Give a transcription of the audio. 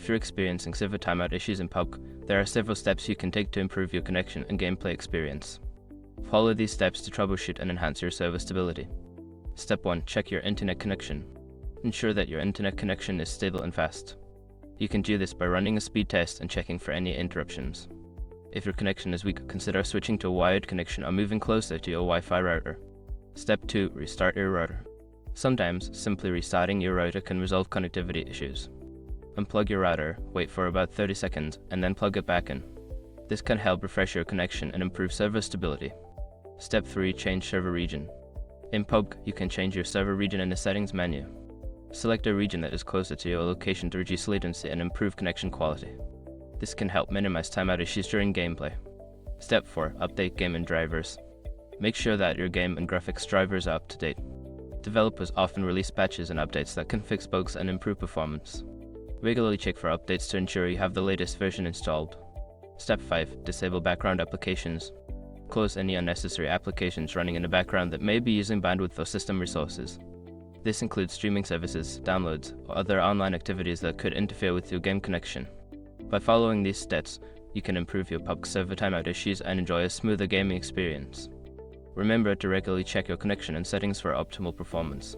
you're experiencing server timeout issues in PUBG, there are several steps you can take to improve your connection and gameplay experience. Follow these steps to troubleshoot and enhance your server stability. Step 1. Check your internet connection. Ensure that your internet connection is stable and fast. You can do this by running a speed test and checking for any interruptions. If your connection is weak, consider switching to a wired connection or moving closer to your Wi-Fi router. Step 2. Restart your router. Sometimes, simply restarting your router can resolve connectivity issues. Unplug your router, wait for about 30 seconds, and then plug it back in. This can help refresh your connection and improve server stability. Step 3. Change server region. In PUBG, you can change your server region in the settings menu. Select a region that is closer to your location to reduce latency and improve connection quality. This can help minimize timeout issues during gameplay. Step 4. Update game and drivers. Make sure that your game and graphics drivers are up to date. Developers often release patches and updates that can fix bugs and improve performance. Regularly check for updates to ensure you have the latest version installed. Step 5. Disable background applications. Close any unnecessary applications running in the background that may be using bandwidth or system resources. This includes streaming services, downloads, or other online activities that could interfere with your game connection. By following these steps, you can improve your PUBG server timeout issues and enjoy a smoother gaming experience. Remember to regularly check your connection and settings for optimal performance.